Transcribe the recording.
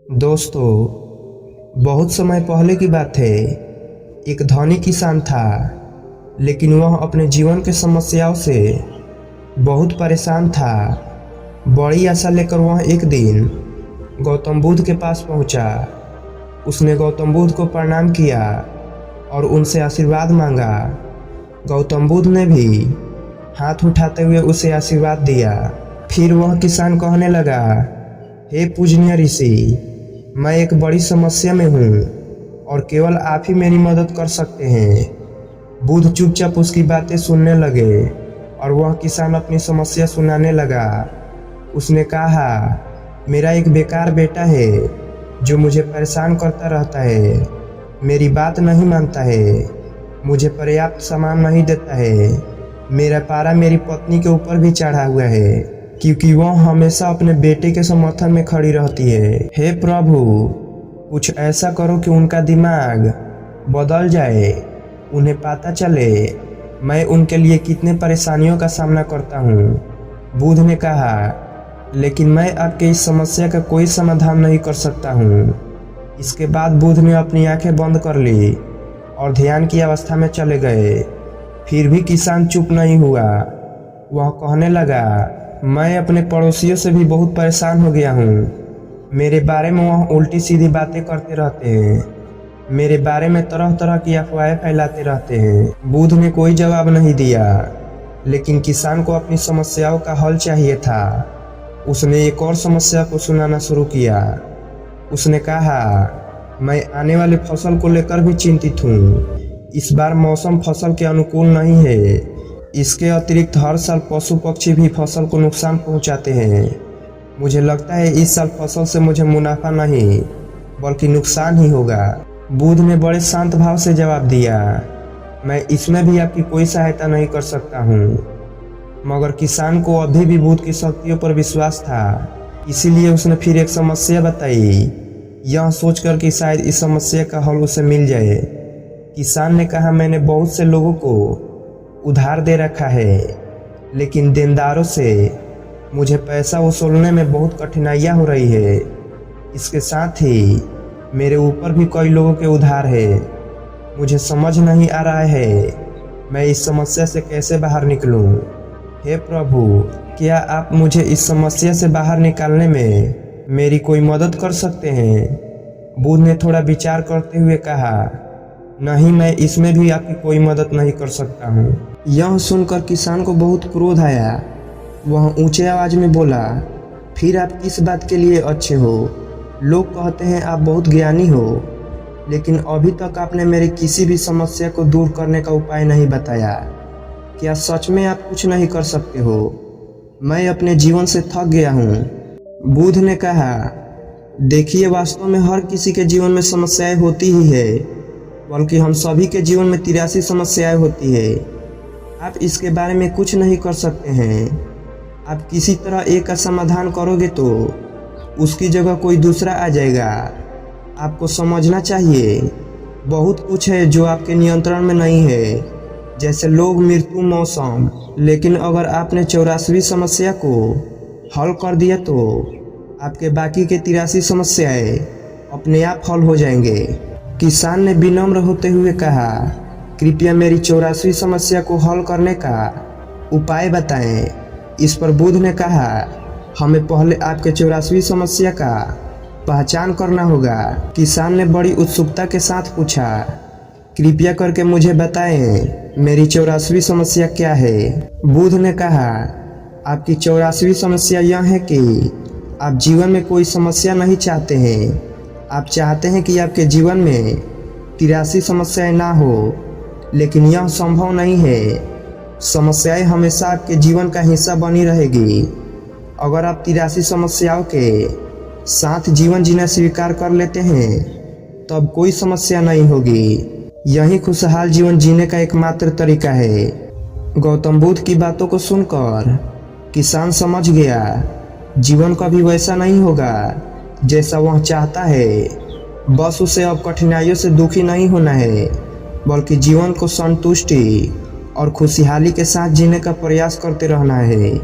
दोस्तों, बहुत समय पहले की बात है। एक धनी किसान था, लेकिन वह अपने जीवन के समस्याओं से बहुत परेशान था। बड़ी आशा लेकर वह एक दिन गौतम बुद्ध के पास पहुंचा। उसने गौतम बुद्ध को प्रणाम किया और उनसे आशीर्वाद मांगा। गौतम बुद्ध ने भी हाथ उठाते हुए उसे आशीर्वाद दिया। फिर वह किसान कहने लगा, हे पूजनीय ऋषि, मैं एक बड़ी समस्या में हूँ और केवल आप ही मेरी मदद कर सकते हैं। बुद्ध चुपचाप उसकी बातें सुनने लगे और वह किसान अपनी समस्या सुनाने लगा। उसने कहा, मेरा एक बेकार बेटा है जो मुझे परेशान करता रहता है, मेरी बात नहीं मानता है, मुझे पर्याप्त सामान नहीं देता है। मेरा पारा मेरी पत्नी के ऊपर भी चढ़ा हुआ है, क्योंकि वह हमेशा अपने बेटे के समर्थन में खड़ी रहती है। हे प्रभु, कुछ ऐसा करो कि उनका दिमाग बदल जाए, उन्हें पता चले मैं उनके लिए कितने परेशानियों का सामना करता हूँ। बुद्ध ने कहा, लेकिन मैं आपके इस समस्या का कोई समाधान नहीं कर सकता हूँ। इसके बाद बुद्ध ने अपनी आंखें बंद कर ली और ध्यान की अवस्था में चले गए। फिर भी किसान चुप नहीं हुआ। वह कहने लगा, मैं अपने पड़ोसियों से भी बहुत परेशान हो गया हूँ। मेरे बारे में वह उल्टी सीधी बातें करते रहते हैं, मेरे बारे में तरह तरह की अफवाहें फैलाते रहते हैं। बुद्ध ने कोई जवाब नहीं दिया, लेकिन किसान को अपनी समस्याओं का हल चाहिए था। उसने एक और समस्या को सुनाना शुरू किया। उसने कहा, मैं आने वाली फसल को लेकर भी चिंतित हूँ। इस बार मौसम फसल के अनुकूल नहीं है। इसके अतिरिक्त हर साल पशु पक्षी भी फसल को नुकसान पहुंचाते हैं। मुझे लगता है इस साल फसल से मुझे मुनाफा नहीं बल्कि नुकसान ही होगा। बुद्ध ने बड़े शांत भाव से जवाब दिया, मैं इसमें भी आपकी कोई सहायता नहीं कर सकता हूँ। मगर किसान को अभी भी बुद्ध की शक्तियों पर विश्वास था, इसीलिए उसने फिर एक समस्या बताई, यह सोचकर कि शायद इस समस्या का हल उसे मिल जाए। किसान ने कहा, मैंने बहुत से लोगों को उधार दे रखा है, लेकिन देनदारों से मुझे पैसा वसूलने में बहुत कठिनाइयाँ हो रही है। इसके साथ ही मेरे ऊपर भी कई लोगों के उधार है। मुझे समझ नहीं आ रहा है मैं इस समस्या से कैसे बाहर निकलूं। हे प्रभु, क्या आप मुझे इस समस्या से बाहर निकालने में मेरी कोई मदद कर सकते हैं? बुद्ध ने थोड़ा विचार करते हुए कहा, नहीं, मैं इसमें भी आपकी कोई मदद नहीं कर सकता हूँ। यह सुनकर किसान को बहुत क्रोध आया। वह ऊंचे आवाज में बोला, फिर आप किस बात के लिए अच्छे हो? लोग कहते हैं आप बहुत ज्ञानी हो, लेकिन अभी तक आपने मेरी किसी भी समस्या को दूर करने का उपाय नहीं बताया। क्या सच में आप कुछ नहीं कर सकते हो? मैं अपने जीवन से थक गया हूँ। बुद्ध ने कहा, देखिए, वास्तव में हर किसी के जीवन में समस्याएं होती ही है, बल्कि हम सभी के जीवन में 83 समस्याएं होती है। आप इसके बारे में कुछ नहीं कर सकते हैं। आप किसी तरह एक का समाधान करोगे तो उसकी जगह कोई दूसरा आ जाएगा। आपको समझना चाहिए, बहुत कुछ है जो आपके नियंत्रण में नहीं है, जैसे लोग, मृत्यु, मौसम। लेकिन अगर आपने 84वीं समस्या को हल कर दिया तो आपके बाकी के 83 समस्याएं अपने आप हल हो जाएंगे। किसान ने विनम्र होते हुए कहा, कृपया मेरी 84वीं समस्या को हल करने का उपाय बताएं। इस पर बुद्ध ने कहा, हमें पहले आपके 84वीं समस्या का पहचान करना होगा। किसान ने बड़ी उत्सुकता के साथ पूछा, कृपया करके मुझे बताएं, मेरी 84वीं समस्या क्या है? बुद्ध ने कहा, आपकी 84वीं समस्या यह है कि आप जीवन में कोई समस्या नहीं चाहते हैं। आप चाहते हैं कि आपके जीवन में 83 समस्याएं ना हो, लेकिन यह संभव नहीं है। समस्याएं हमेशा आपके जीवन का हिस्सा बनी रहेगी। अगर आप 83 समस्याओं के साथ जीवन जीना स्वीकार कर लेते हैं, तब कोई समस्या नहीं होगी। यही खुशहाल जीवन जीने का एकमात्र तरीका है। गौतम बुद्ध की बातों को सुनकर किसान समझ गया, जीवन कभी वैसा नहीं होगा जैसा वह चाहता है। बस उसे अब कठिनाइयों से दुखी नहीं होना है, बल्कि जीवन को संतुष्टि और खुशहाली के साथ जीने का प्रयास करते रहना है।